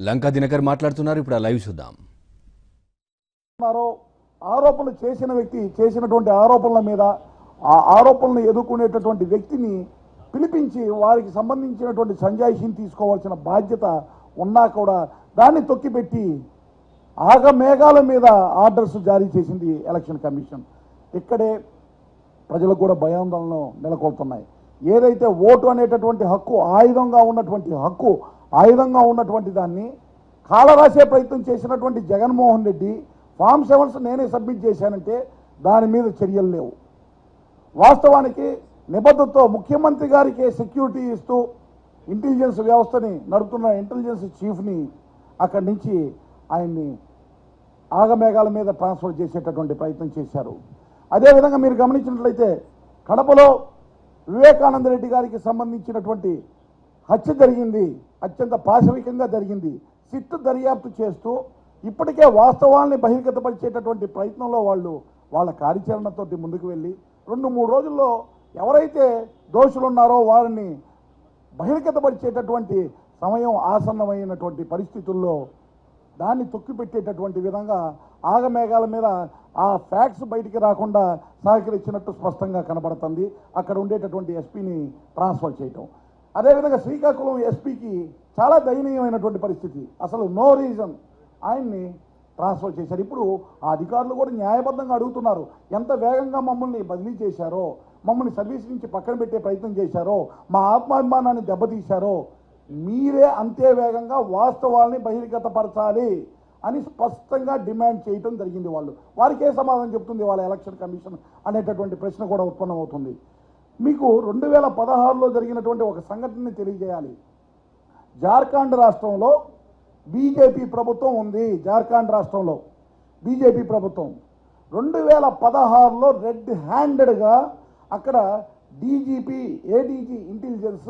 లంకా దినకర్ మాట్లాడుతున్నారు. ఇప్పుడు ఆ లైవ్ చూద్దాం. ఆరోపణలు చేసిన వ్యక్తి చేసినటువంటి ఆరోపణల మీద ఆ ఆరోపణలను ఎదుర్కొనేటటువంటి వ్యక్తిని పిలిపించి వారికి సంబంధించినటువంటి సంజాయిషిని తీసుకోవాల్సిన బాధ్యత ఉన్నా కూడా దాన్ని తొక్కిపెట్టి ఆగమేఘాల మీద ఆర్డర్స్ జారీ చేసింది ఎలక్షన్ కమిషన్. ఇక్కడే ప్రజలకు కూడా భయాందోళనలు నెలకొల్తున్నాయి. ఏదైతే ఓటు అనేటటువంటి హక్కు ఆయుధంగా ఉన్నటువంటి దాన్ని కాలరాసే ప్రయత్నం చేసినటువంటి జగన్మోహన్ రెడ్డి ఫామ్ 7 నేనే సబ్మిట్ చేశానంటే దాని మీద చర్యలు లేవు. వాస్తవానికి నిబద్ధతతో ముఖ్యమంత్రి గారికి సెక్యూరిటీ ఇస్తూ ఇంటెలిజెన్స్ వ్యవస్థని నడుపుతున్న ఇంటెలిజెన్స్ చీఫ్ని అక్కడి నుంచి ఆయన్ని ఆగమేఘాల మీద ట్రాన్స్ఫర్ చేసేటటువంటి ప్రయత్నం చేశారు. అదేవిధంగా మీరు గమనించినట్లయితే కడపలో వివేకానంద రెడ్డి గారికి సంబంధించినటువంటి హత్య జరిగింది, అత్యంత పాశవికంగా జరిగింది. సిట్ దర్యాప్తు చేస్తూ ఇప్పటికే వాస్తవాల్ని బహిర్గతపరిచేటటువంటి ప్రయత్నంలో వాళ్ళ కార్యాచరణతో ముందుకు వెళ్ళి 2-3 రోజుల్లో ఎవరైతే దోషులు ఉన్నారో వారిని బహిర్గతపరిచేటటువంటి సమయం ఆసన్నమైనటువంటి పరిస్థితుల్లో దాన్ని తొక్కిపెట్టేటటువంటి విధంగా ఆగమేఘాల మీద ఆ ఫ్యాక్ట్స్ బయటికి రాకుండా సహకరించినట్టు స్పష్టంగా కనబడుతుంది. అక్కడ ఉండేటటువంటి ఎస్పీని ట్రాన్స్ఫర్ చేయటం. అదేవిధంగా శ్రీకాకుళం ఎస్పీకి చాలా దయనీయమైనటువంటి పరిస్థితి, అసలు నో రీజన్ ఆయన్ని ట్రాన్స్ఫర్ చేశారు. ఇప్పుడు ఆ అధికారులు కూడా న్యాయబద్ధంగా అడుగుతున్నారు, ఎంత వేగంగా మమ్మల్ని బదిలీ చేశారో, మమ్మల్ని సర్వీస్ నుంచి పక్కన పెట్టే ప్రయత్నం చేశారో, మా ఆత్మాభిమానాన్ని దెబ్బతీశారో, మీరే అంతే వేగంగా వాస్తవాల్ని బహిర్గతపరచాలి అని స్పష్టంగా డిమాండ్ చేయటం జరిగింది. వారికి ఏ సమాధానం చెప్తుంది వాళ్ళ ఎలక్షన్ కమిషన్ అనేటటువంటి ప్రశ్న కూడా ఉత్పన్నమవుతుంది. మీకు 2016లో జరిగినటువంటి ఒక సంఘటనని తెలియజేయాలి. జార్ఖండ్ రాష్ట్రంలో బీజేపీ ప్రభుత్వం ఉంది. జార్ఖండ్ రాష్ట్రంలో బీజేపీ ప్రభుత్వం 2016లో రెడ్ హ్యాండెడ్గా అక్కడ డీజీపీ ఏడీజీ ఇంటెలిజెన్స్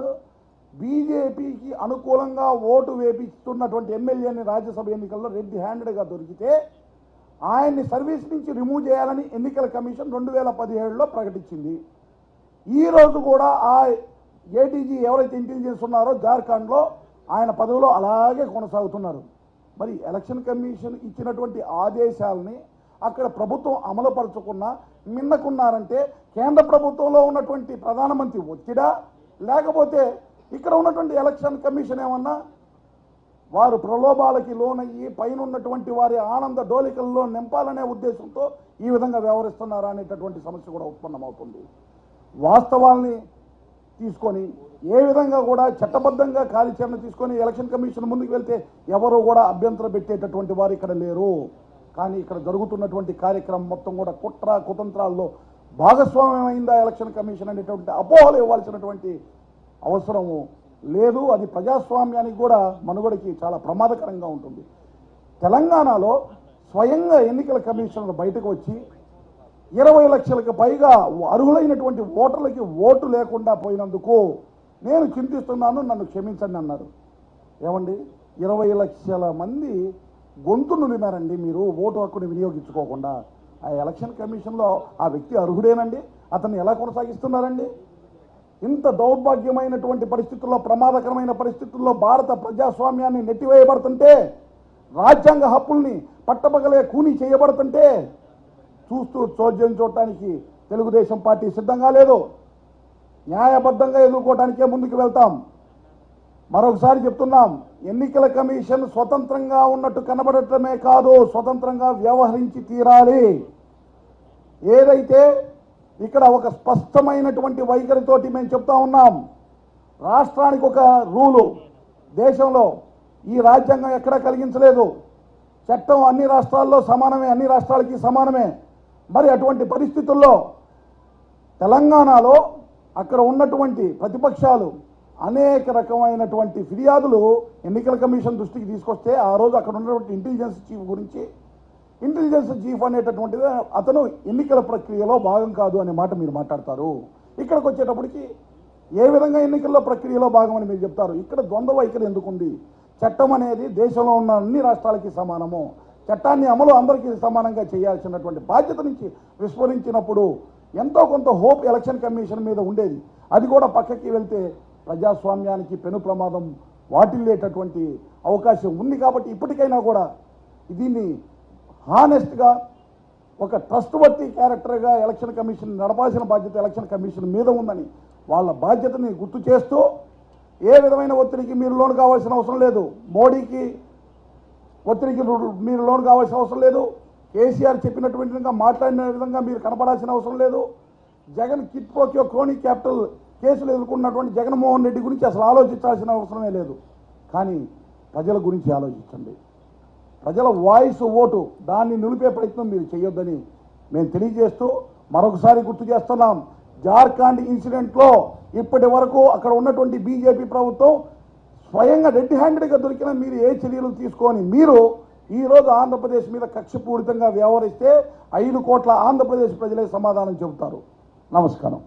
బీజేపీకి అనుకూలంగా ఓటు వేపిస్తున్నటువంటి ఎమ్మెల్యేని రాజ్యసభ ఎన్నికల్లో రెడ్ హ్యాండెడ్గా దొరికితే ఆయన్ని సర్వీస్ నుంచి రిమూవ్ చేయాలని ఎన్నికల కమిషన్ 2017లో ప్రకటించింది. ఈరోజు కూడా ఆ ఏడీజీ ఎవరైతే ఇంటెలిజెన్స్ ఉన్నారో జార్ఖండ్లో ఆయన పదవిలో అలాగే కొనసాగుతున్నారు. మరి ఎలక్షన్ కమిషన్ ఇచ్చినటువంటి ఆదేశాలని అక్కడ ప్రభుత్వం అమలుపరచకుండా మిన్నకున్నారంటే కేంద్ర ప్రభుత్వంలో ఉన్నటువంటి ప్రధానమంత్రి ఒత్తిడా, లేకపోతే ఇక్కడ ఉన్నటువంటి ఎలక్షన్ కమిషన్ ఏమన్నా వారు ప్రలోభాలకి లోనయ్యి పైన ఉన్నటువంటి వారి ఆనంద డోలికల్లో నింపాలనే ఉద్దేశంతో ఈ విధంగా వ్యవహరిస్తున్నారా అనేటటువంటి సమస్య కూడా ఉత్పన్నమవుతుంది. వాస్తవాల్ని తీసుకొని ఏ విధంగా కూడా చట్టబద్ధంగా కార్యాచరణ తీసుకొని ఎలక్షన్ కమిషన్ ముందుకు వెళ్తే ఎవరు కూడా అభ్యంతరం పెట్టేటటువంటి వారు ఇక్కడ లేరు. కానీ ఇక్కడ జరుగుతున్నటువంటి కార్యక్రమం మొత్తం కూడా కుట్ర కుతంత్రాల్లో భాగస్వామ్యమైందా ఎలక్షన్ కమిషన్ అనేటువంటి అపోహలు ఇవ్వాల్సినటువంటి అవసరము లేదు. అది ప్రజాస్వామ్యానికి కూడా మనుగడకి చాలా ప్రమాదకరంగా ఉంటుంది. తెలంగాణలో స్వయంగా ఎన్నికల కమిషనర్ బయటకు వచ్చి 20 లక్షలకు పైగా అర్హులైనటువంటి ఓటర్లకి ఓటు లేకుండా పోయినందుకు నేను చింతిస్తున్నాను, నన్ను క్షమించండి అన్నారు. ఏమండి, 20 లక్షల మంది గొంతు నులిమారండి మీరు ఓటు హక్కుని వినియోగించుకోకుండా. ఆ ఎలక్షన్ కమిషన్లో ఆ వ్యక్తి అర్హుడేనండి, అతన్ని ఎలా కొనసాగిస్తున్నారండి? ఇంత దౌర్భాగ్యమైనటువంటి పరిస్థితుల్లో, ప్రమాదకరమైన పరిస్థితుల్లో భారత ప్రజాస్వామ్యాన్ని నెట్టివేయబడుతుంటే, రాజ్యాంగ హక్కుల్ని పట్టపగలే కూని చేయబడుతుంటే చూస్తూ చోద్యం చూడటానికి తెలుగుదేశం పార్టీ సిద్ధంగా లేదు. న్యాయబద్ధంగా ఎదుర్కోవడానికే ముందుకు వెళ్తాం. మరొకసారి చెప్తున్నాం, ఎన్నికల కమిషన్ స్వతంత్రంగా ఉన్నట్టు కనబడటమే కాదు, స్వతంత్రంగా వ్యవహరించి తీరాలి. ఏదైతే ఇక్కడ ఒక స్పష్టమైనటువంటి వైఖరితోటి మేము చెప్తా ఉన్నాం, రాష్ట్రానికి ఒక రూలు దేశంలో ఈ రాజ్యాంగం ఎక్కడా కలిగించలేదు. చట్టం అన్ని రాష్ట్రాల్లో సమానమే, అన్ని రాష్ట్రాలకి సమానమే. మరి అటువంటి పరిస్థితుల్లో తెలంగాణలో అక్కడ ఉన్నటువంటి ప్రతిపక్షాలు అనేక రకమైనటువంటి ఫిర్యాదులు ఎన్నికల కమిషన్ దృష్టికి తీసుకొస్తే ఆ రోజు అక్కడ ఉన్నటువంటి ఇంటెలిజెన్స్ చీఫ్ గురించి, ఇంటెలిజెన్స్ చీఫ్ అనేటటువంటిది అతను ఎన్నికల ప్రక్రియలో భాగం కాదు అనే మాట మీరు మాట్లాడతారు. ఇక్కడికి వచ్చేటప్పటికి ఏ విధంగా ఎన్నికల్లో ప్రక్రియలో భాగమని మీరు చెప్తారు. ఇక్కడ ద్వంద్వ వైఖరి ఎందుకుంది? చట్టం అనేది దేశంలో ఉన్న అన్ని రాష్ట్రాలకి సమానము, చట్టాన్ని అమలు అందరికీ సమానంగా చేయాల్సినటువంటి బాధ్యత నుంచి విస్మరించినప్పుడు ఎంతో కొంత హోప్ ఎలక్షన్ కమిషన్ మీద ఉండేది. అది కూడా పక్కకి వెళ్తే ప్రజాస్వామ్యానికి పెను ప్రమాదం వాటిల్లేటటువంటి అవకాశం ఉంది. కాబట్టి ఇప్పటికైనా కూడా దీన్ని హానెస్ట్గా ఒక ట్రస్ట్ వర్తి క్యారెక్టర్గా ఎలక్షన్ కమిషన్ నడపాల్సిన బాధ్యత ఎలక్షన్ కమిషన్ మీద ఉందని వాళ్ళ బాధ్యతని గుర్తు చేస్తూ ఏ విధమైన ఒత్తిడికి మీరు లోను కావాల్సిన అవసరం లేదు. మోడీకి ఒత్తిడికి మీరు లోను కావాల్సిన అవసరం లేదు. కేసీఆర్ చెప్పినటువంటి విధంగా మాట్లాడిన విధంగా మీరు కనపడాల్సిన అవసరం లేదు. జగన్ కిట్ ప్రోక్యో క్రోనీ క్యాపిటల్ కేసులు ఎదుర్కొన్నటువంటి జగన్మోహన్ రెడ్డి గురించి అసలు ఆలోచించాల్సిన అవసరమే లేదు. కానీ ప్రజల గురించి ఆలోచించండి. ప్రజల వాయిస్ ఓటు దాన్ని నిలిపే ప్రయత్నం మీరు చేయొద్దని మేము తెలియజేస్తూ మరొకసారి గుర్తు చేస్తున్నాం. జార్ఖండ్ ఇన్సిడెంట్లో ఇప్పటి వరకు అక్కడ ఉన్నటువంటి బీజేపీ ప్రభుత్వం స్వయంగా రెడ్ హ్యాండెడ్గా దొరికిన మీరు ఏ చర్యలు తీసుకొని మీరు ఈరోజు ఆంధ్రప్రదేశ్ మీద కక్షపూరితంగా వ్యవహరిస్తే 5 కోట్ల ఆంధ్రప్రదేశ్ ప్రజలే సమాధానం చెబుతారు. నమస్కారం.